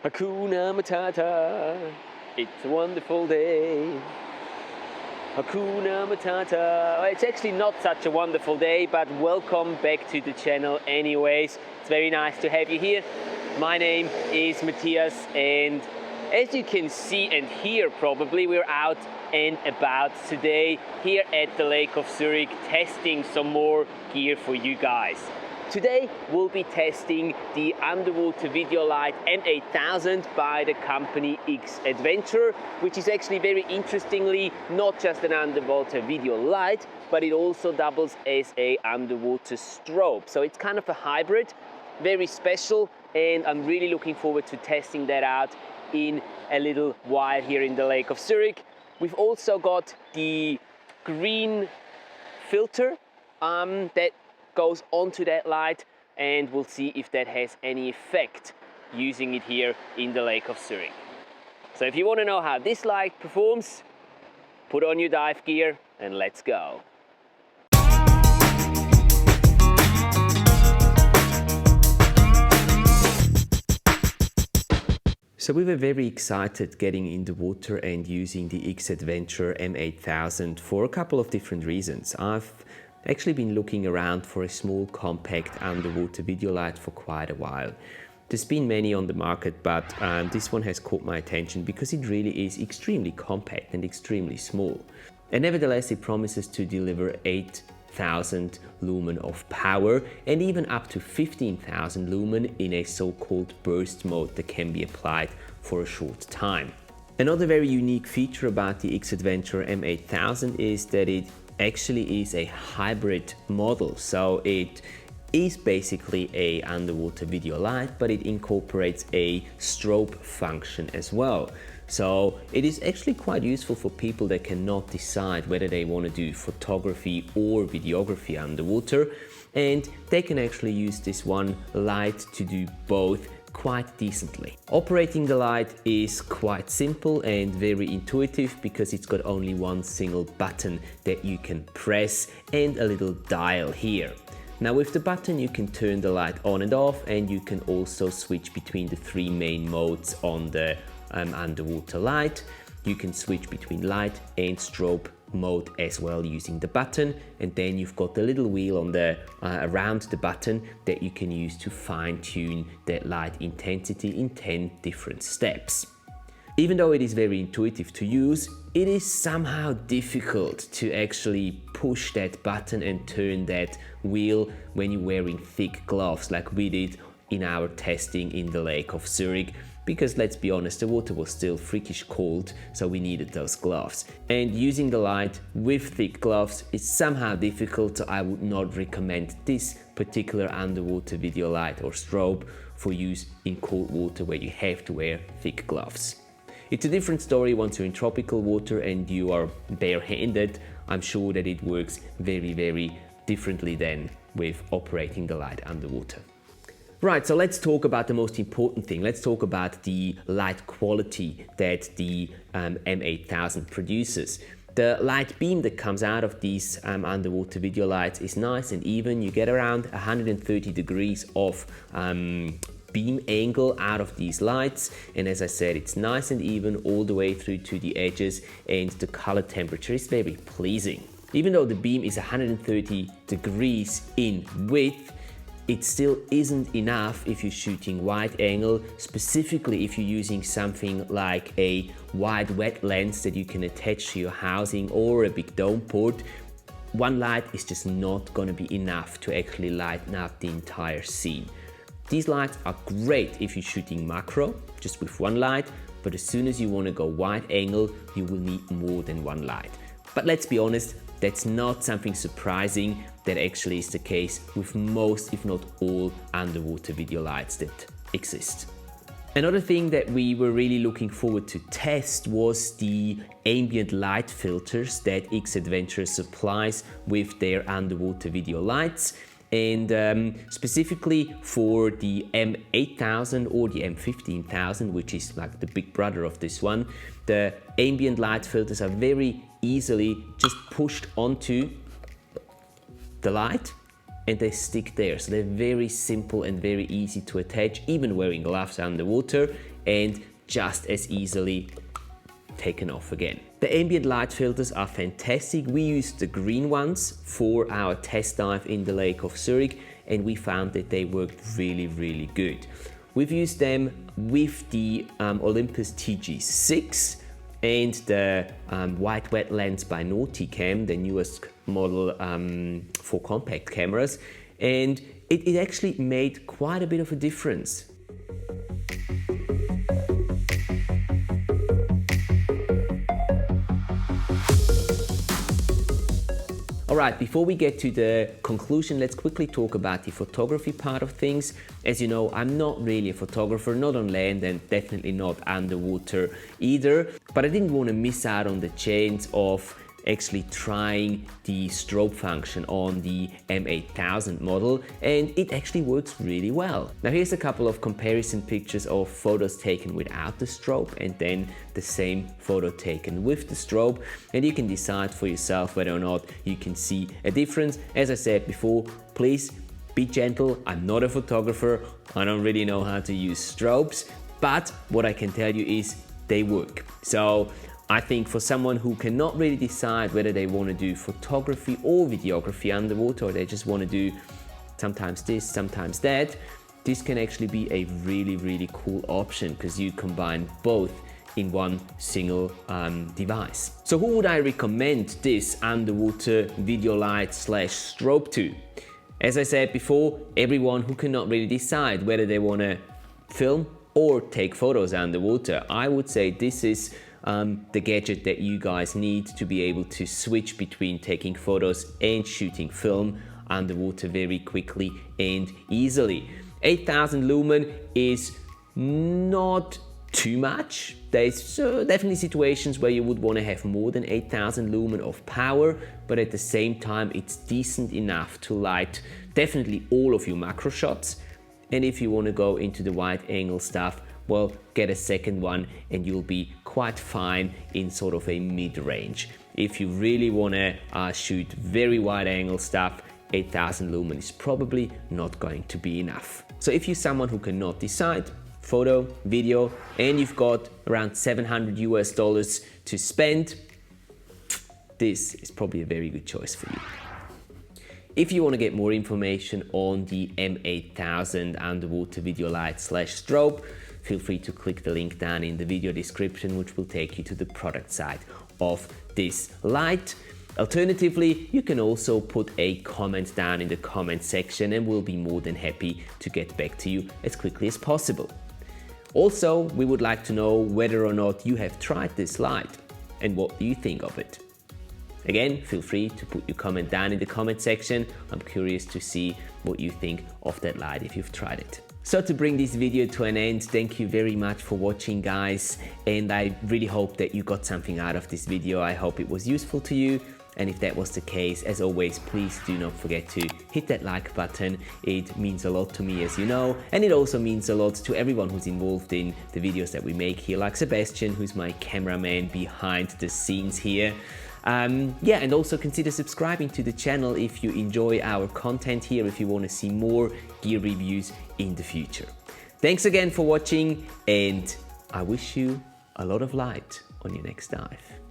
Hakuna Matata, it's a wonderful day. Hakuna Matata. Well, it's actually not such a wonderful day, but welcome back to the channel anyways. It's very nice to have you here. My name is Matthias, and as you can see and hear probably, we're out and about today here at the Lake of Zurich testing some more gear for you guys. Today we'll be testing the underwater video light M8000 by the company X-Adventurer, which is actually very interestingly not just an underwater video light, but it also doubles as a underwater strobe. So it's kind of a hybrid, very special, and I'm really looking forward to testing that out in a little while here in the Lake of Zurich. We've also got the green filter that goes onto that light, and we'll see if that has any effect using it here in the Lake of Zurich. So if you want to know how this light performs, put on your dive gear and let's go. So we were very excited getting in the water and using the X-Adventurer M8000 for a couple of different reasons. I've actually been looking around for a small compact underwater video light for quite a while. There's been many on the market, but this one has caught my attention because it really is extremely compact and extremely small. And nevertheless, it promises to deliver 8,000 lumen of power and even up to 15,000 lumen in a so-called burst mode that can be applied for a short time. Another very unique feature about the X-Adventurer M8000 is that it actually is a hybrid model. So it is basically a underwater video light, but it incorporates a strobe function as well. So it is actually quite useful for people that cannot decide whether they want to do photography or videography underwater, and they can actually use this one light to do both quite decently. Operating the light is quite simple and very intuitive because it's got only one single button that you can press and a little dial here. Now with the button you can turn the light on and off, and you can also switch between the three main modes on the underwater light. You can switch between light and strobe mode as well using the button, and then you've got the little wheel on the around the button that you can use to fine-tune that light intensity in 10 different steps. Even though it is very intuitive to use, it is somehow difficult to actually push that button and turn that wheel when you're wearing thick gloves like we did in our testing in the Lake of Zurich, because let's be honest, the water was still freakish cold, so we needed those gloves. And using the light with thick gloves is somehow difficult, so I would not recommend this particular underwater video light or strobe for use in cold water where you have to wear thick gloves. It's a different story once you're in tropical water and you are bare-handed. I'm sure that it works very, very differently than with operating the light underwater. Right, so let's talk about the most important thing. Let's talk about the light quality that the M8000 produces. The light beam that comes out of these underwater video lights is nice and even. You get around 130 degrees of beam angle out of these lights, and as I said, it's nice and even all the way through to the edges, and the color temperature is very pleasing. Even though the beam is 130 degrees in width, it still isn't enough if you're shooting wide angle, specifically if you're using something like a wide wet lens that you can attach to your housing or a big dome port. One light is just not going to be enough to actually lighten up the entire scene. These lights are great if you're shooting macro, just with one light, but as soon as you want to go wide angle, you will need more than one light. But let's be honest, that's not something surprising. That actually is the case with most, if not all, underwater video lights that exist. Another thing that we were really looking forward to test was the ambient light filters that X-Adventurer supplies with their underwater video lights. And specifically for the M8000 or the M15000, which is like the big brother of this one, the ambient light filters are very easily just pushed onto the light and they stick there. So they're very simple and very easy to attach, even wearing gloves underwater. and just as easily taken off again. The ambient light filters are fantastic. We used the green ones for our test dive in the Lake of Zurich, and we found that they worked really good. We've used them with the Olympus TG6 and the White Wet lens by Nauticam, the newest model for compact cameras, and it actually made quite a bit of a difference. Alright, before we get to the conclusion, let's quickly talk about the photography part of things. As you know, I'm not really a photographer, not on land and definitely not underwater either, but I didn't want to miss out on the chance of actually trying the strobe function on the M8000 model, and it actually works really well. Now here's a couple of comparison pictures of photos taken without the strobe and then the same photo taken with the strobe, and you can decide for yourself whether or not you can see a difference. As I said before, please be gentle. I'm not a photographer, I don't really know how to use strobes, but what I can tell you is they work. So I think for someone who cannot really decide whether they want to do photography or videography underwater, or they just want to do sometimes this, sometimes that, this can actually be a really cool option because you combine both in one single device. So who would I recommend this underwater video light / strobe to? As I said before, everyone who cannot really decide whether they want to film or take photos underwater. I would say this is the gadget that you guys need to be able to switch between taking photos and shooting film underwater very quickly and easily. 8000 lumen is not too much. There's definitely situations where you would want to have more than 8000 lumen of power, but at the same time it's decent enough to light definitely all of your macro shots. And if you want to go into the wide angle stuff, well, get a second one and you'll be quite fine in sort of a mid-range. If you really want to shoot very wide angle stuff, 8000 lumen is probably not going to be enough. So if you're someone who cannot decide, photo, video, and you've got around $700 to spend, this is probably a very good choice for you. If you want to get more information on the M8000 underwater video light / strobe, feel free to click the link down in the video description, which will take you to the product side of this light. Alternatively, you can also put a comment down in the comment section and we'll be more than happy to get back to you as quickly as possible. Also, we would like to know whether or not you have tried this light and what do you think of it. Again, feel free to put your comment down in the comment section. I'm curious to see what you think of that light if you've tried it. So to bring this video to an end, thank you very much for watching, guys, and I really hope that you got something out of this video. I hope it was useful to you, and if that was the case, as always, please do not forget to hit that like button. It means a lot to me, as you know, and it also means a lot to everyone who's involved in the videos that we make here, like Sebastian, who's my cameraman behind the scenes here. Yeah, and also consider subscribing to the channel if you enjoy our content here, if you want to see more gear reviews in the future. Thanks again for watching, and I wish you a lot of light on your next dive.